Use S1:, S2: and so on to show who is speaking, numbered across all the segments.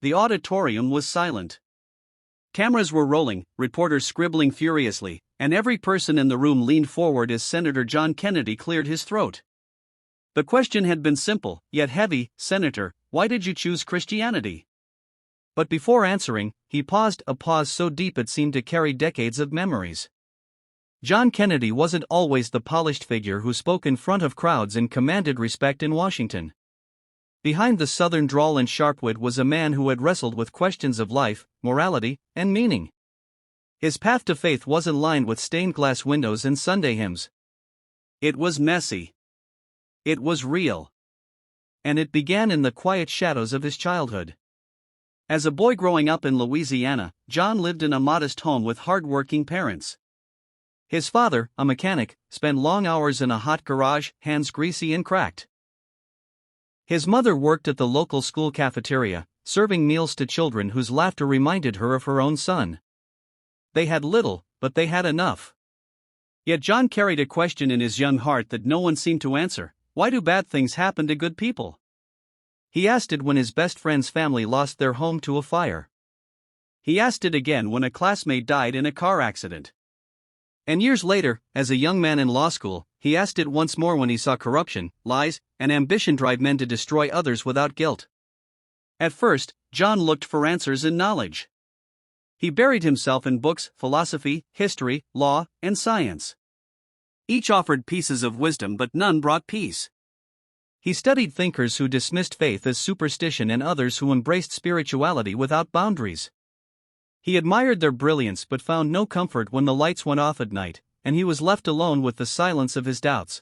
S1: the auditorium was silent. Cameras were rolling, reporters scribbling furiously, and every person in the room leaned forward as Senator John Kennedy cleared his throat. The question had been simple, yet heavy: Senator, why did you choose Christianity? But before answering, he paused, a pause so deep it seemed to carry decades of memories. John Kennedy wasn't always the polished figure who spoke in front of crowds and commanded respect in Washington. Behind the southern drawl and sharp wit was a man who had wrestled with questions of life, morality, and meaning. His path to faith wasn't lined with stained glass windows and Sunday hymns. It was messy. It was real. And it began in the quiet shadows of his childhood. As a boy growing up in Louisiana, John lived in a modest home with hard-working parents. His father, a mechanic, spent long hours in a hot garage, hands greasy and cracked. His mother worked at the local school cafeteria, serving meals to children whose laughter reminded her of her own son. They had little, but they had enough. Yet John carried a question in his young heart that no one seemed to answer: why do bad things happen to good people? He asked it when his best friend's family lost their home to a fire. He asked it again when a classmate died in a car accident. And years later, as a young man in law school, he asked it once more when he saw corruption, lies, and ambition drive men to destroy others without guilt. At first, John looked for answers in knowledge. He buried himself in books, philosophy, history, law, and science. Each offered pieces of wisdom, but none brought peace. He studied thinkers who dismissed faith as superstition and others who embraced spirituality without boundaries. He admired their brilliance but found no comfort when the lights went off at night, and he was left alone with the silence of his doubts.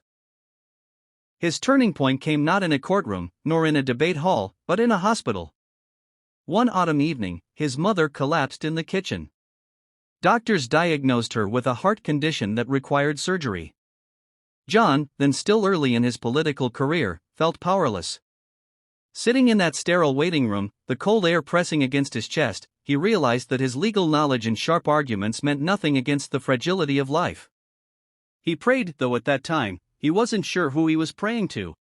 S1: His turning point came not in a courtroom, nor in a debate hall, but in a hospital. One autumn evening, his mother collapsed in the kitchen. Doctors diagnosed her with a heart condition that required surgery. John, then still early in his political career, felt powerless. Sitting in that sterile waiting room, the cold air pressing against his chest, he realized that his legal knowledge and sharp arguments meant nothing against the fragility of life. He prayed, though at that time, he wasn't sure who he was praying to.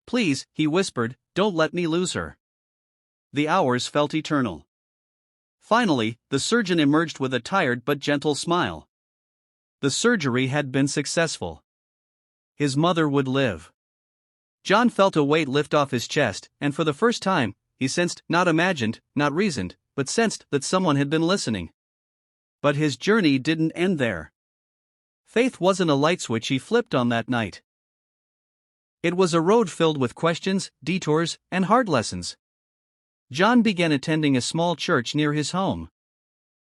S1: "Please," he whispered, "don't let me lose her." The hours felt eternal. Finally, the surgeon emerged with a tired but gentle smile. The surgery had been successful. His mother would live. John felt a weight lift off his chest, and for the first time, he sensed, not imagined, not reasoned, but sensed that someone had been listening. But his journey didn't end there. Faith wasn't a light switch he flipped on that night. It was a road filled with questions, detours, and hard lessons. John began attending a small church near his home.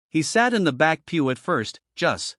S1: He sat in the back pew at first, just